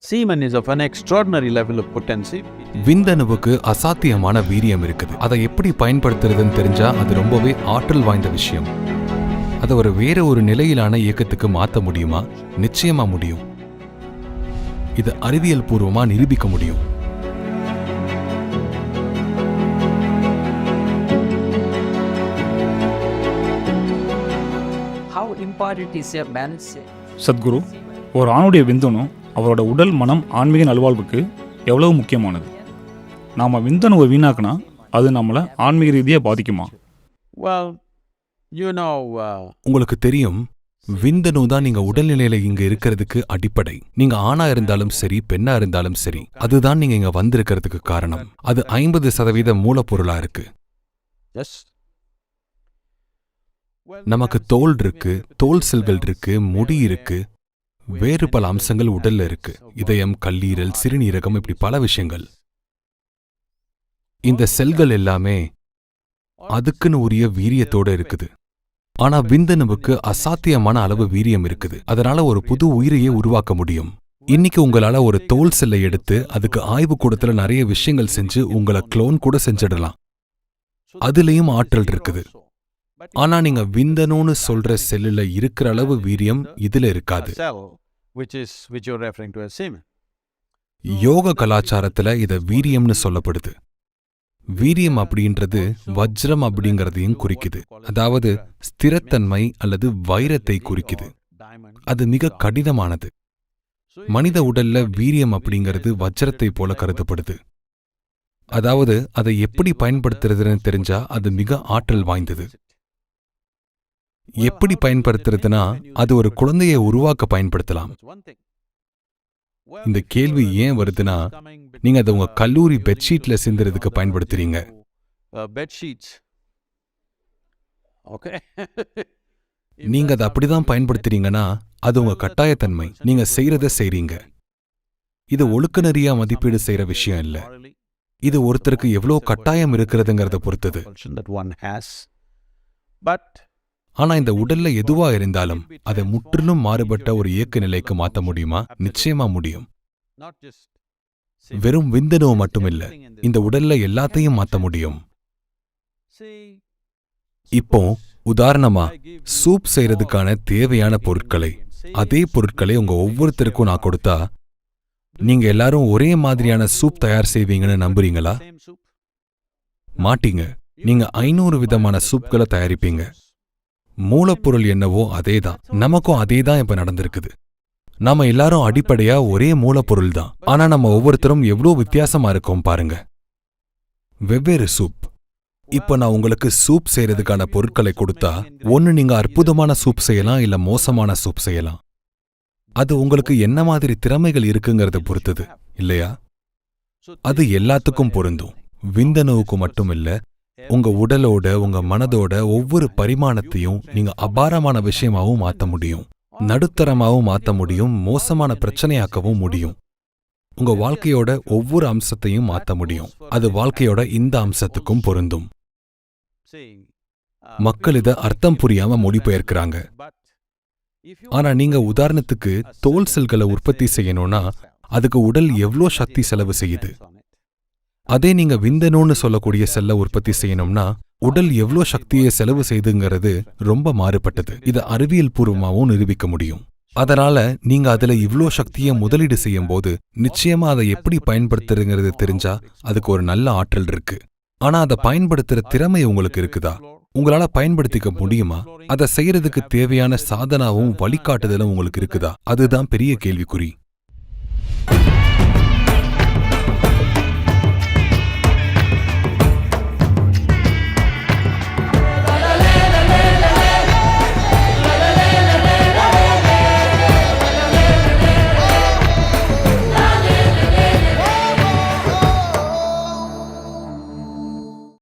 Semen is of an extraordinary level of potency. விந்தணுவுக்கு அசாத்தியமான வீரியம் இருக்குது. அதை எப்படி பயன்படுத்துறதுன்னு தெரிஞ்சா அது ரொம்பவே ஆற்றல் வாய்ந்த விஷயம். அதை வேற ஒரு நிலையிலான இயக்கத்துக்கு மாற்ற முடியுமா? நிச்சயமா முடியும். இதை அறிவியல் பூர்வமா நிரூபிக்க முடியும். சத்குரு, ஒரு ஆணுடைய விந்தணு அவரோட உடல் மனம் ஆன்மீக நல்வாழ்வுக்கு எவ்வளவு முக்கியமானது. நாம் விந்தணுவை வீணாக்கினா அது நம்மளை ஆன்மீக ரீதியாக பாதிக்குமா? உங்களுக்கு தெரியும், விந்தணு தான் நீங்க உடல்நிலையில இங்க இருக்கிறதுக்கு அடிப்படை. நீங்க ஆணா இருந்தாலும் சரி, பெண்ணா இருந்தாலும் சரி, அதுதான் நீங்க இங்க வந்திருக்கிறதுக்கு காரணம். அது 50% மூலப்பொருளா இருக்கு. நமக்கு தோல் இருக்கு, தோல் செல்கள் இருக்கு, முடி இருக்கு, வேறு பல அம்சங்கள் உடல்ல இருக்கு. இதயம், கல்லீரல், சிறுநீரகம், இப்படி பல விஷயங்கள். இந்த செல்கள் எல்லாமே அதுக்குன்னு உரிய வீரியத்தோட இருக்குது. ஆனா விந்தணுவுக்கு அசாத்தியமான அளவு வீரியம் இருக்குது. அதனால ஒரு புது உயிரையே உருவாக்க முடியும். இன்னைக்கு உங்களால ஒரு தோல் செல்லை எடுத்து அதுக்கு ஆய்வு கூடத்துல நிறைய விஷயங்கள் செஞ்சு உங்களை குளோன் கூட செஞ்சிடலாம். அதுலயும் ஆற்றல் இருக்குது. ஆனா நீங்க விந்தணுன்னு சொல்ற செல்லுல இருக்கிற அளவு வீரியம் இதுல இருக்காது. யோக கலாச்சாரத்துல இத வீரியம்னு சொல்லப்படுது. வீரியம் அப்படின்றது வஜ்ரம் அப்படிங்கறதையும் குறிக்குது. அதாவது ஸ்திரத்தன்மை அல்லது வைரத்தை குறிக்குது. அது மிக கடினமானது. மனித உடல்ல வீரியம் அப்படிங்கிறது வஜ்ரத்தை போல கருதப்படுது. அதாவது அதை எப்படி பயன்படுத்துறதுன்னு தெரிஞ்சா அது மிக ஆற்றல் வாய்ந்தது. எப்படி பயன்படுத்துறதுனா அது ஒரு குழந்தையை உருவாக்க பயன்படுத்தலாம். இந்த கேள்வி ஏன் வருதுன்னா, நீங்க அதை உங்க கல்லூரி பெட்ஷீட்ல சிந்துறதுக்கு பயன்படுத்துறீங்க. நீங்க அதை அப்படிதான் பயன்படுத்துறீங்கன்னா அது உங்க கட்டாயத்தன்மை. நீங்க செய்யறத செய்றீங்க. இது ஒழுக்க நெறியா மதிப்பீடு செய்யற விஷயம் இல்ல. இது ஒருத்தருக்கு எவ்வளவு கட்டாயம் இருக்கிறதுங்கிறத பொறுத்தது. ஆனா இந்த உடல்ல எதுவா இருந்தாலும் அதை முற்றிலும் மாறுபட்ட ஒரு இயக்க நிலைக்கு மாற்ற முடியுமா? நிச்சயமா முடியும். வெறும் விந்தணுவை மட்டுமில்ல, இந்த உடல்ல எல்லாத்தையும் மாற்ற முடியும். இப்போ உதாரணமா சூப் செய்யறதுக்கான தேவையான பொருட்களை, அதே பொருட்களை உங்க ஒவ்வொருத்தருக்கும் நான் கொடுத்தா நீங்க எல்லாரும் ஒரே மாதிரியான சூப் தயார் செய்வீங்கன்னு நம்புறீங்களா? மாட்டீங்க. நீங்க 500 விதமான சூப்களை தயாரிப்பீங்க. மூலப்பொருள் என்னவோ அதேதான். நமக்கும் அதேதான் இப்ப நடந்திருக்குது. நாம எல்லாரும் அடிப்படையா ஒரே மூலப்பொருள் தான். ஆனா நம்ம ஒவ்வொருத்தரும் எவ்வளவு வித்தியாசமா இருக்கோம் பாருங்க. வெவ்வேறு சூப். இப்ப நான் உங்களுக்கு சூப் செய்யறதுக்கான பொருட்களை கொடுத்தா ஒன்னு நீங்க அற்புதமான சூப் செய்யலாம், இல்ல மோசமான சூப் செய்யலாம். அது உங்களுக்கு என்ன மாதிரி திறமைகள் இருக்குங்கிறத பொறுத்தது இல்லையா? அது எல்லாத்துக்கும் பொருந்தும். விந்தணுவுக்கு மட்டும் இல்ல, உங்க உடலோட உங்க மனதோட ஒவ்வொரு பரிமாணத்தையும் நீங்க அபாரமான விஷயமாவும் மாத்த முடியும், நடுத்தரமாவும் மாத்த முடியும், மோசமான பிரச்சனையாக்கவும் முடியும். உங்க வாழ்க்கையோட ஒவ்வொரு அம்சத்தையும் மாத்த முடியும். அது வாழ்க்கையோட இந்த அம்சத்துக்கும் பொருந்தும். மக்கள் இத அர்த்தம் புரியாம மொழிபெயர்க்கிறாங்க. ஆனா நீங்க உதாரணத்துக்கு தோல் செல்களை உற்பத்தி செய்யணும்னா அதுக்கு உடல் எவ்வளோ சக்தி செலவு செய்யுது. அதே நீங்க விந்தணுன்னு சொல்லக்கூடிய செல்லை உற்பத்தி செய்யணும்னா உடல் எவ்வளோ சக்தியை செலவு செய்துங்கிறது ரொம்ப மாறுபட்டது. இதை அறிவியல் பூர்வமாகவும் நிரூபிக்க முடியும். அதனால நீங்க அதுல இவ்ளோ சக்தியை முதலீடு செய்யும் போது நிச்சயமா அதை எப்படி பயன்படுத்துறதுங்கிறது தெரிஞ்சா அதுக்கு ஒரு நல்ல ஆற்றல் இருக்கு. ஆனா அதை பயன்படுத்துற திறமை உங்களுக்கு இருக்குதா? உங்களால பயன்படுத்திக்க முடியுமா? அதை செய்யறதுக்கு தேவையான சாதனாவும் வழிகாட்டுதலும் உங்களுக்கு இருக்குதா? அதுதான் பெரிய கேள்விக்குறி.